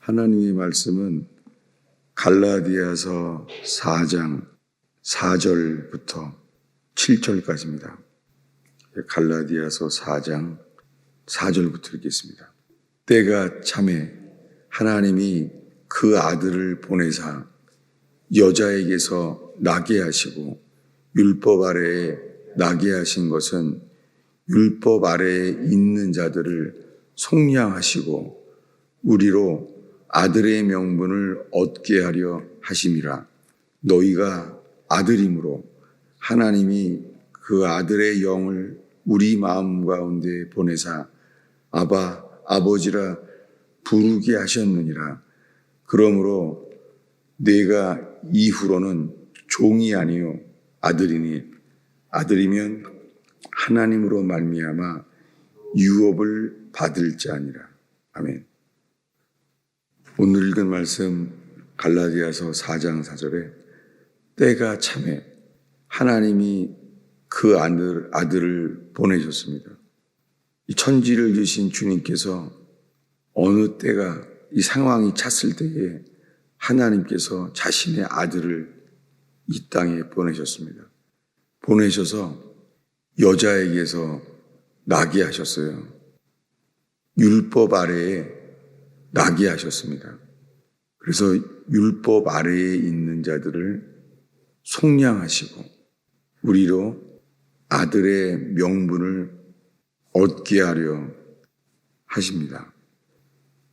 하나님의 말씀은 갈라디아서 4장 4절부터 7절까지입니다. 갈라디아서 4장 4절부터 읽겠습니다. 때가 참에 하나님이 그 아들을 보내사 여자에게서 나게 하시고 율법 아래에 나게 하신 것은 율법 아래에 있는 자들을 속량하시고 우리로 아들의 명분을 얻게 하려 하심이라. 너희가 아들이므로 하나님이 그 아들의 영을 우리 마음 가운데 보내사 아바 아버지라 부르게 하셨느니라. 그러므로 내가 이후로는 종이 아니요 아들이니 아들이면 하나님으로 말미암아 유업을 받을 자니라. 아멘. 오늘 읽은 말씀 갈라디아서 4장 4절에 때가 참에 하나님이 그 아들을 보내셨습니다. 이 천지를 지으신 주님께서 어느 때가 이 상황이 찼을 때에 하나님께서 자신의 아들을 이 땅에 보내셨습니다. 보내셔서 여자에게서 나게 하셨어요. 율법 아래에 나게 하셨습니다. 그래서 율법 아래에 있는 자들을 속량하시고 우리로 아들의 명분을 얻게 하려 하십니다.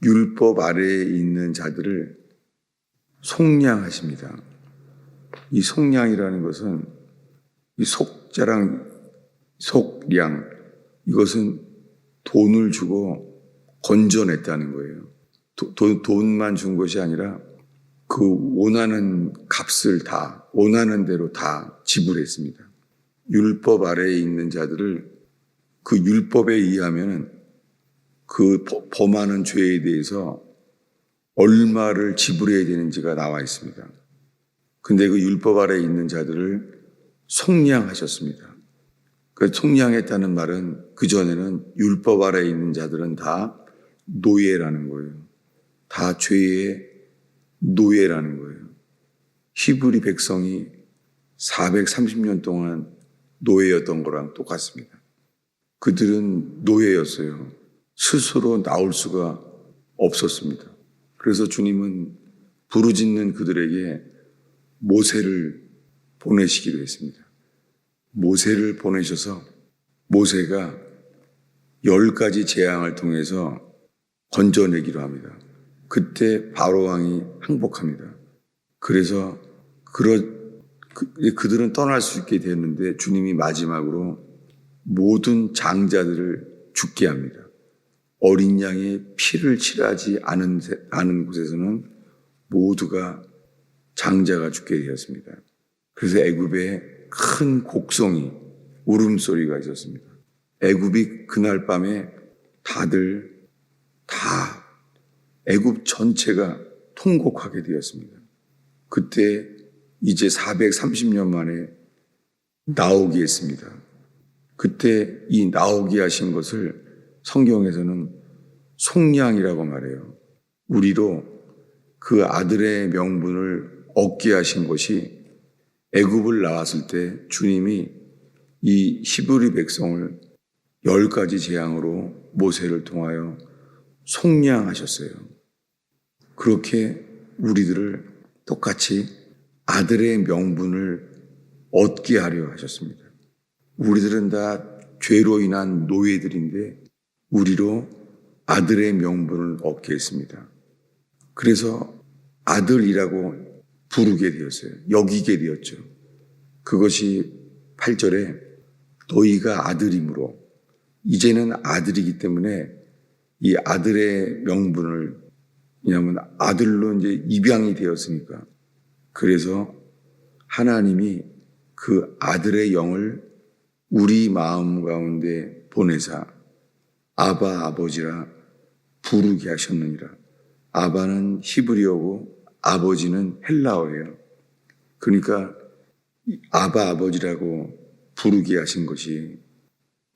율법 아래에 있는 자들을 속량하십니다. 이 속량이라는 것은 이 속자랑 속량, 이것은 돈을 주고 건져냈다는 거예요. 돈만 준 것이 아니라 그 원하는 값을 다 원하는 대로 다 지불했습니다. 율법 아래에 있는 자들을 그 율법에 의하면 그 범하는 죄에 대해서 얼마를 지불해야 되는지가 나와 있습니다. 근데 그 율법 아래에 있는 자들을 속량하셨습니다. 그 속량했다는 말은 그전에는 율법 아래에 있는 자들은 다 노예라는 거예요. 다 죄의 노예라는 거예요. 히브리 백성이 430년 동안 노예였던 거랑 똑같습니다. 그들은 노예였어요. 스스로 나올 수가 없었습니다. 그래서 주님은 부르짖는 그들에게 모세를 보내시기로 했습니다. 모세를 보내셔서 모세가 10가지 재앙을 통해서 건져내기로 합니다. 그때 바로 왕이 항복합니다. 그래서 그들은 떠날 수 있게 되었는데 주님이 마지막으로 모든 장자들을 죽게 합니다. 어린 양의 피를 칠하지 않은 곳에서는 모두가 장자가 죽게 되었습니다. 그래서 애굽에 큰 곡성이 울음소리가 있었습니다. 애굽이 그날 밤에 다들 다 애굽 전체가 통곡하게 되었습니다. 그때 이제 430년 만에 나오게 했습니다. 그때 이 나오게 하신 것을 성경에서는 속량이라고 말해요. 우리로 그 아들의 명분을 얻게 하신 것이 애굽을 나왔을 때 주님이 이 히브리 백성을 10가지 재앙으로 모세를 통하여 속량하셨어요. 그렇게 우리들을 똑같이 아들의 명분을 얻게 하려 하셨습니다. 우리들은 다 죄로 인한 노예들인데 우리로 아들의 명분을 얻게 했습니다. 그래서 아들이라고 부르게 되었어요. 여기게 되었죠. 그것이 8절에 너희가 아들이므로 이제는 아들이기 때문에 이 아들의 명분을 왜냐하면 아들로 이제 입양이 되었으니까 그래서 하나님이 그 아들의 영을 우리 마음 가운데 보내사 아바 아버지라 부르게 하셨느니라. 아바는 히브리어고 아버지는 헬라어예요. 그러니까 아바 아버지라고 부르게 하신 것이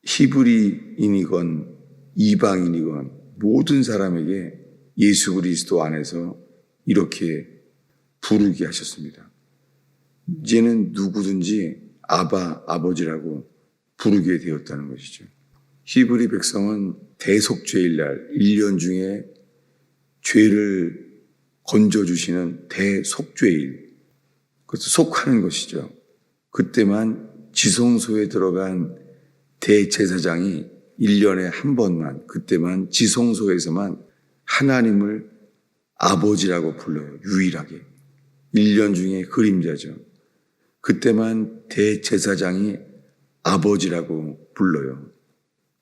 히브리인이건 이방인이건 모든 사람에게 예수 그리스도 안에서 이렇게 부르게 하셨습니다. 이제는 누구든지 아바, 아버지라고 부르게 되었다는 것이죠. 히브리 백성은 대속죄일 날 1년 중에 죄를 건져주시는 대속죄일, 그것도 속하는 것이죠. 그때만 지성소에 들어간 대제사장이 1년에 한 번만, 그때만 지성소에서만 하나님을 아버지라고 불러요. 유일하게. 1년 중에 그림자죠. 그때만 대제사장이 아버지라고 불러요.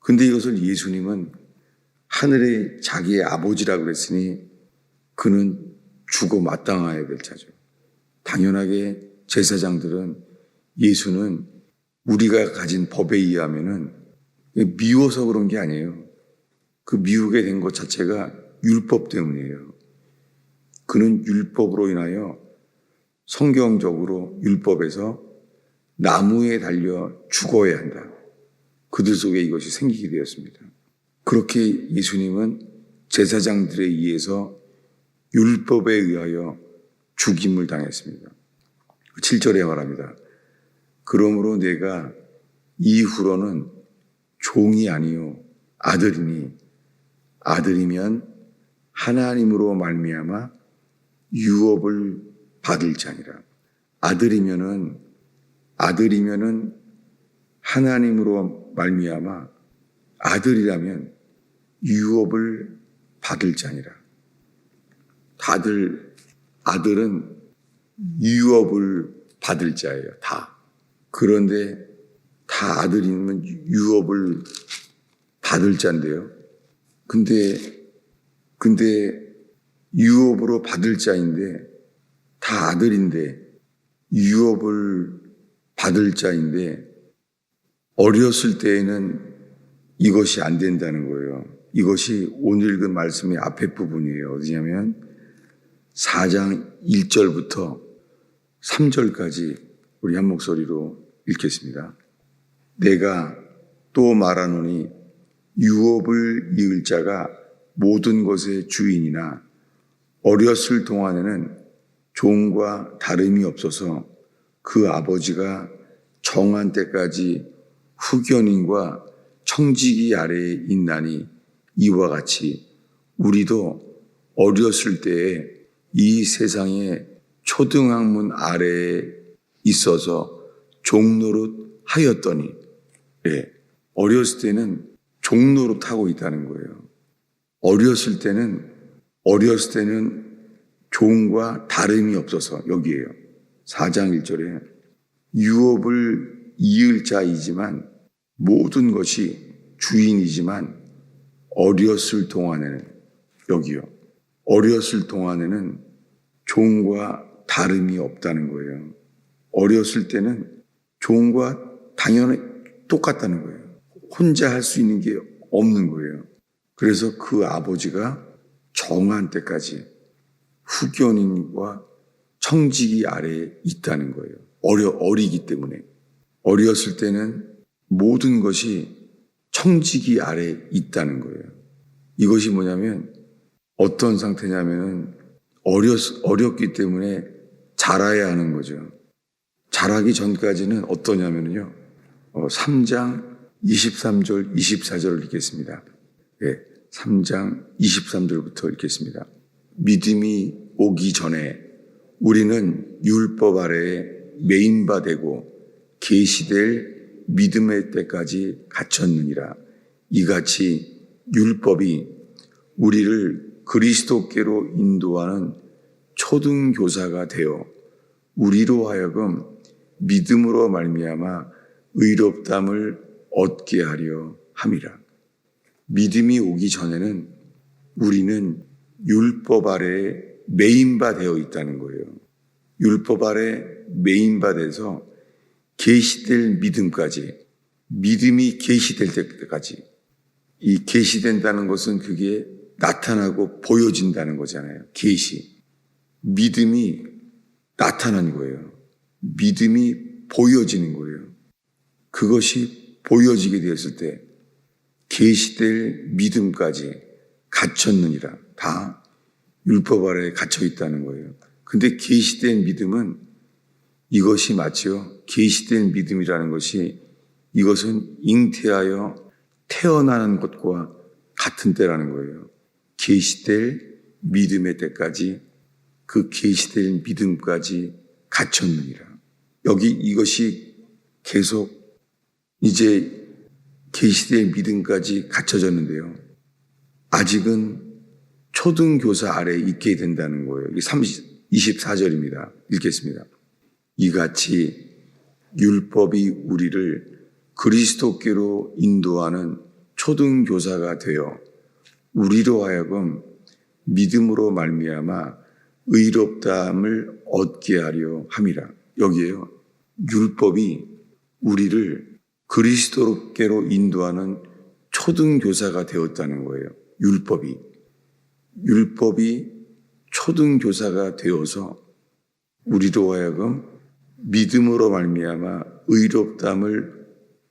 근데 이것을 예수님은 하늘의 자기의 아버지라고 그랬으니 그는 죽어 마땅해야 될 자죠. 당연하게 제사장들은 예수는 우리가 가진 법에 의하면은 미워서 그런 게 아니에요. 그 미우게 된 것 자체가 율법 때문이에요. 그는 율법으로 인하여 성경적으로 율법에서 나무에 달려 죽어야 한다. 그들 속에 이것이 생기게 되었습니다. 그렇게 예수님은 제사장들에 의해서 율법에 의하여 죽임을 당했습니다. 7절에 말합니다. 그러므로 내가 이후로는 종이 아니요 아들이니 아들이면 하나님으로 말미암아 유업을 받을 자니라. 아들이면은 하나님으로 말미암아 아들이라면 유업을 받을 자니라. 다들 아들은 유업을 받을 자예요. 다. 그런데 다 아들이면 유업을 받을 자인데요. 근데 유업으로 받을 자인데 다 아들인데 유업을 받을 자인데 어렸을 때에는 이것이 안 된다는 거예요. 이것이 오늘 읽은 말씀의 앞에 부분이에요. 어디냐면 4장 1절부터 3절까지 우리 한 목소리로 읽겠습니다. 내가 또 말하노니 유업을 이을 자가 모든 것의 주인이나 어렸을 동안에는 종과 다름이 없어서 그 아버지가 정한 때까지 후견인과 청지기 아래에 있나니 이와 같이 우리도 어렸을 때에 이 세상의 초등학문 아래에 있어서 종노릇 하였더니, 어렸을 때는 종노릇 하고 있다는 거예요. 어렸을 때는 종과 다름이 없어서 여기에요. 4장 1절에 유업을 이을 자이지만 모든 것이 주인이지만 어렸을 동안에는 여기요. 어렸을 동안에는 종과 다름이 없다는 거예요. 어렸을 때는 종과 당연히 똑같다는 거예요. 혼자 할 수 있는 게 없는 거예요. 그래서 그 아버지가 정한 때까지 후견인과 청지기 아래에 있다는 거예요. 어리기 때문에. 어렸을 때는 모든 것이 청지기 아래에 있다는 거예요. 이것이 뭐냐면 어떤 상태냐면은 어렸기 때문에 자라야 하는 거죠. 자라기 전까지는 어떠냐면요. 3장 23절, 24절을 읽겠습니다. 3장 23절부터 읽겠습니다. 믿음이 오기 전에 우리는 율법 아래에 매인바 되고 계시될 믿음의 때까지 갇혔느니라. 이같이 율법이 우리를 그리스도께로 인도하는 초등교사가 되어 우리로 하여금 믿음으로 말미암아 의롭담을 얻게 하려 함이라. 믿음이 오기 전에는 우리는 율법 아래에 매인바 되어 있다는 거예요. 율법 아래 매인바 돼서 계시될 믿음까지, 믿음이 계시될 때까지. 이 계시된다는 것은 그게 나타나고 보여진다는 거잖아요. 계시. 믿음이 나타난 거예요. 믿음이 보여지는 거예요. 그것이 보여지게 되었을 때 계시될 믿음까지 갖췄느니라. 다 율법 아래에 갇혀 있다는 거예요. 근데 계시된 믿음은 이것이 맞지요. 계시된 믿음이라는 것이 이것은 잉태하여 태어나는 것과 같은 때라는 거예요. 계시될 믿음의 때까지 그 계시될 믿음까지 갇혔느니라. 여기 이것이 계속 이제 계시될 믿음까지 갇혀졌는데요. 아직은 초등교사 아래에 있게 된다는 거예요. 24절입니다. 읽겠습니다. 이같이 율법이 우리를 그리스도께로 인도하는 초등교사가 되어 우리로 하여금 믿음으로 말미암아 의롭다함을 얻게 하려 함이라. 여기에요. 율법이 우리를 그리스도께로 인도하는 초등교사가 되었다는 거예요. 율법이 초등교사가 되어서 우리로 하여금 믿음으로 말미암아 의롭다함을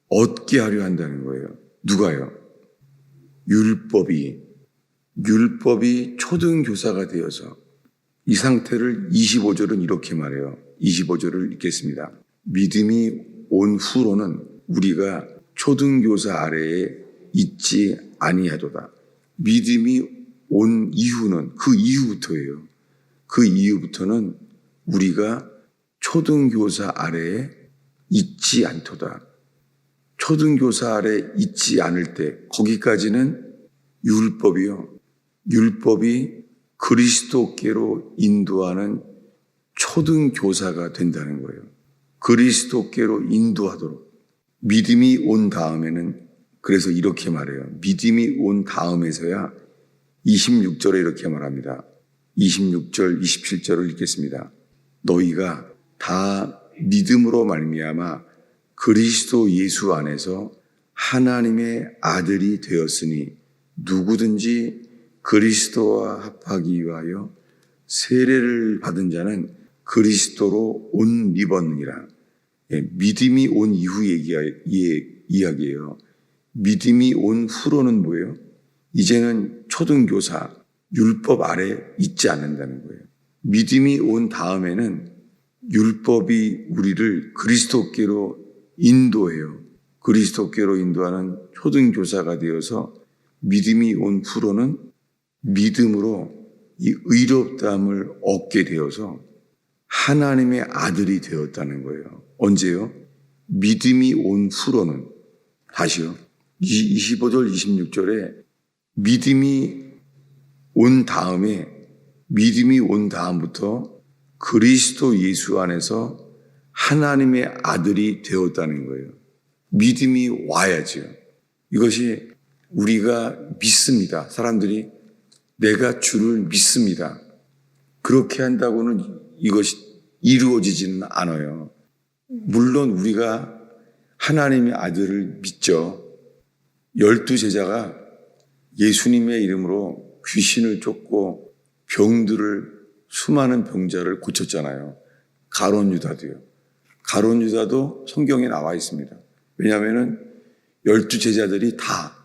얻게 하려 한다는 거예요. 누가요? 율법이 초등교사가 되어서 이 상태를 25절은 이렇게 말해요. 25절을 읽겠습니다. 믿음이 온 후로는 우리가 초등교사 아래에 있지 아니하도다. 믿음이 온 이후는 그 이후부터예요. 그 이후부터는 우리가 초등교사 아래에 있지 않도다. 초등교사 아래에 있지 않을 때 거기까지는 율법이 그리스도께로 인도하는 초등교사가 된다는 거예요. 그리스도께로 인도하도록. 믿음이 온 다음에는 그래서 이렇게 말해요. 믿음이 온 다음에서야 26절에 이렇게 말합니다. 26절, 27절을 읽겠습니다. 너희가 다 믿음으로 말미암아 그리스도 예수 안에서 하나님의 아들이 되었으니 누구든지 그리스도와 합하기 위하여 세례를 받은 자는 그리스도로 옷 입었느니라. 믿음이 온 이후 이야기예요. 믿음이 온 후로는 뭐예요? 이제는 초등교사, 율법 아래 있지 않는다는 거예요. 믿음이 온 다음에는 율법이 우리를 그리스도께로 인도해요. 그리스도께로 인도하는 초등교사가 되어서 믿음이 온 후로는 믿음으로 이 의롭다함을 얻게 되어서 하나님의 아들이 되었다는 거예요. 언제요? 믿음이 온 후로는. 다시요. 25절, 26절에 믿음이 온 다음부터 그리스도 예수 안에서 하나님의 아들이 되었다는 거예요. 믿음이 와야죠. 이것이 우리가 믿습니다. 사람들이 내가 주를 믿습니다. 그렇게 한다고는 이것이 이루어지지는 않아요. 물론 우리가 하나님의 아들을 믿죠. 12제자가 예수님의 이름으로 귀신을 쫓고 수많은 병자를 고쳤잖아요. 가룟 유다도요. 가룟 유다도 성경에 나와 있습니다. 왜냐하면 12제자들이 다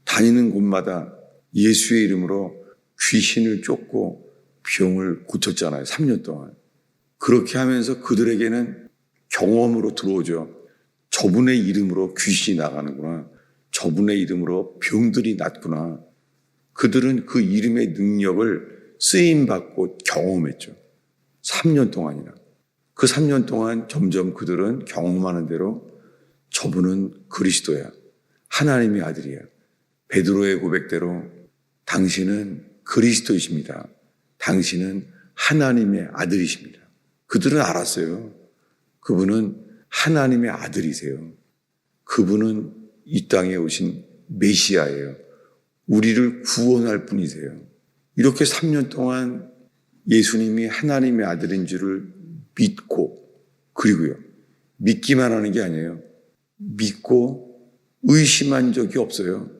다니는 곳마다 예수의 이름으로 귀신을 쫓고 병을 고쳤잖아요. 3년 동안. 그렇게 하면서 그들에게는 경험으로 들어오죠. 저분의 이름으로 귀신이 나가는구나. 저분의 이름으로 병들이 낫구나. 그들은 그 이름의 능력을 쓰임받고 경험했죠. 3년 동안이나. 그 3년 동안 점점 그들은 경험하는 대로 저분은 그리스도야. 하나님의 아들이야. 베드로의 고백대로 당신은 그리스도이십니다. 당신은 하나님의 아들이십니다. 그들은 알았어요. 그분은 하나님의 아들이세요. 그분은 이 땅에 오신 메시아예요. 우리를 구원할 분이세요. 이렇게 3년 동안 예수님이 하나님의 아들인 줄을 믿고, 그리고요, 믿기만 하는 게 아니에요. 믿고 의심한 적이 없어요.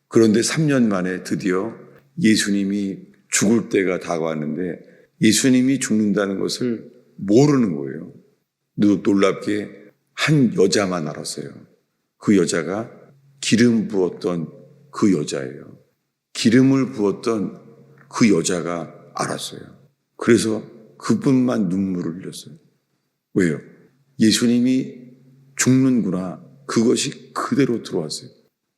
그런데 3년 만에 드디어 예수님이 죽을 때가 다가왔는데 예수님이 죽는다는 것을 모르는 거예요. 놀랍게 한 여자만 알았어요. 그 여자가 기름 부었던 그 여자예요. 기름을 부었던 그 여자가 알았어요. 그래서 그분만 눈물을 흘렸어요. 왜요? 예수님이 죽는구나. 그것이 그대로 들어왔어요.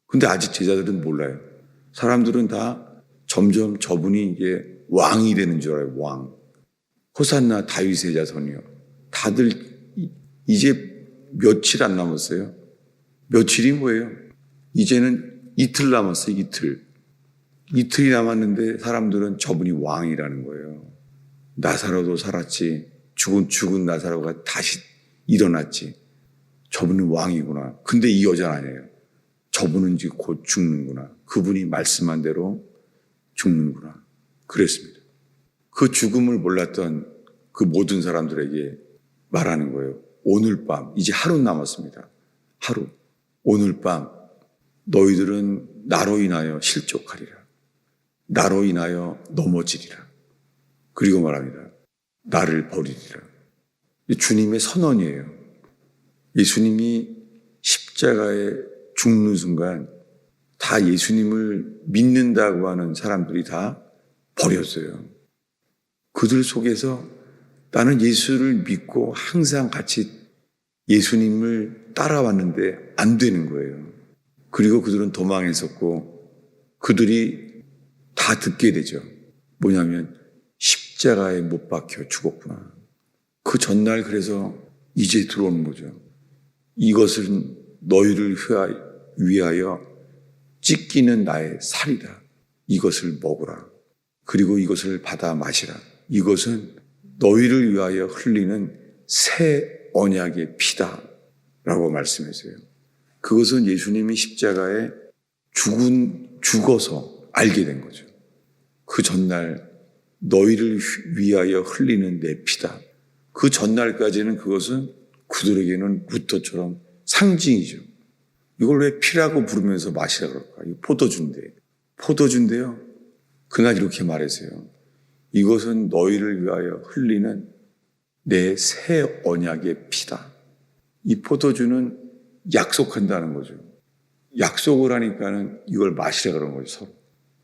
근데 아직 제자들은 몰라요. 사람들은 다 점점 저분이 이제 왕이 되는 줄 알아요. 왕. 호산나 다윗의 자손이요. 다들 이제 며칠 안 남았어요. 며칠이 뭐예요? 이제는 이틀 남았어요. 이틀이 남았는데 사람들은 저분이 왕이라는 거예요. 나사로도 살았지. 죽은 나사로가 다시 일어났지. 저분은 왕이구나. 근데 이 여자는 아니에요. 저분은 이제 곧 죽는구나. 그분이 말씀한 대로 죽는구나. 그랬습니다. 그 죽음을 몰랐던 그 모든 사람들에게 말하는 거예요. 오늘 밤, 이제 하루 남았습니다. 하루. 오늘 밤 너희들은 나로 인하여 실족하리라. 나로 인하여 넘어지리라. 그리고 말합니다. 나를 버리리라. 주님의 선언이에요. 예수님이 십자가에 죽는 순간 다 예수님을 믿는다고 하는 사람들이 다 버렸어요. 그들 속에서 나는 예수를 믿고 항상 같이 예수님을 따라왔는데 안 되는 거예요. 그리고 그들은 도망했었고 그들이 다 듣게 되죠. 뭐냐면 십자가에 못 박혀 죽었구나. 그 전날 그래서 이제 들어오는 거죠. 이것은 너희를 위하여 찢기는 나의 살이다. 이것을 먹으라. 그리고 이것을 받아 마시라. 이것은 너희를 위하여 흘리는 새 언약의 피다. 라고 말씀했어요. 그것은 예수님이 십자가에 죽어서 알게 된 거죠. 그 전날 너희를 위하여 흘리는 내 피다. 그 전날까지는 그것은 그들에게는 루터처럼 상징이죠. 이걸 왜 피라고 부르면서 마시라 그럴까? 이 포도주인데요. 그날 이렇게 말했어요. 이것은 너희를 위하여 흘리는 내 새 언약의 피다. 이 포도주는 약속한다는 거죠. 약속을 하니까는 이걸 마시라 그런 거죠. 서로.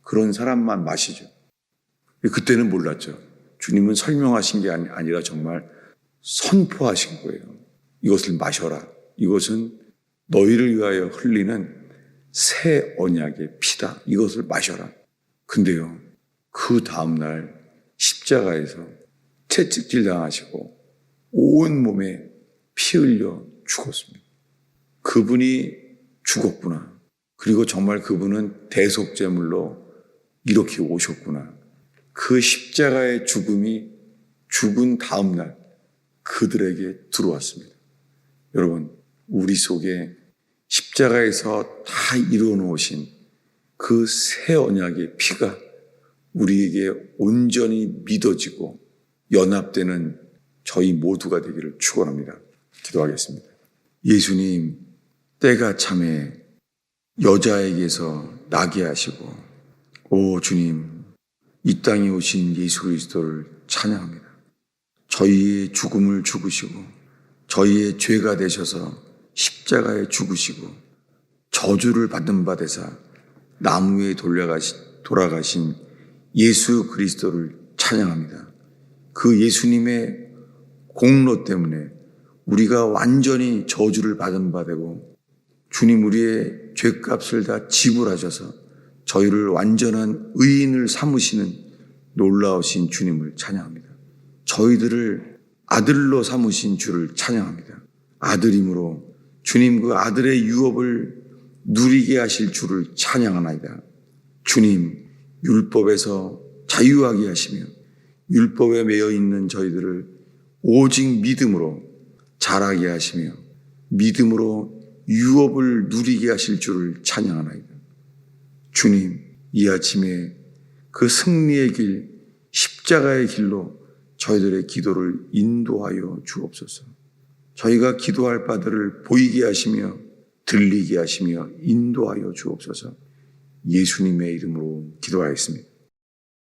그런 사람만 마시죠. 그때는 몰랐죠. 주님은 설명하신 게 아니라 정말 선포하신 거예요. 이것을 마셔라. 이것은 너희를 위하여 흘리는 새 언약의 피다. 이것을 마셔라. 근데요, 그 다음날 십자가에서 채찍질 당하시고 온 몸에 피 흘려 죽었습니다. 그분이 죽었구나. 그리고 정말 그분은 대속제물로 이렇게 오셨구나. 그 십자가의 죽음이 죽은 다음날 그들에게 들어왔습니다. 여러분, 우리 속에 십자가에서 다 이루어 놓으신 그 새 언약의 피가 우리에게 온전히 믿어지고 연합되는 저희 모두가 되기를 축원합니다. 기도하겠습니다. 예수님, 때가 참에 여자에게서 나게 하시고, 오 주님, 이 땅에 오신 예수 그리스도를 찬양합니다. 저희의 죽음을 죽으시고 저희의 죄가 되셔서 십자가에 죽으시고 저주를 받는 바 되사 나무에 돌아가신 예수 그리스도를 찬양합니다. 그 예수님의 공로 때문에 우리가 완전히 저주를 받은 바 되고 주님 우리의 죄값을 다 지불하셔서 저희를 완전한 의인을 삼으시는 놀라우신 주님을 찬양합니다. 저희들을 아들로 삼으신 주를 찬양합니다. 아들임으로 주님 그 아들의 유업을 누리게 하실 주를 찬양하나이다. 주님 율법에서 자유하게 하시며 율법에 매여 있는 저희들을 오직 믿음으로 자라게 하시며 믿음으로 유업을 누리게 하실 주를 찬양하나이다. 주님 이 아침에 그 승리의 길 십자가의 길로 저희들의 기도를 인도하여 주옵소서. 저희가 기도할 바들을 보이게 하시며 들리게 하시며 인도하여 주옵소서. 예수님의 이름으로 기도하였습니다.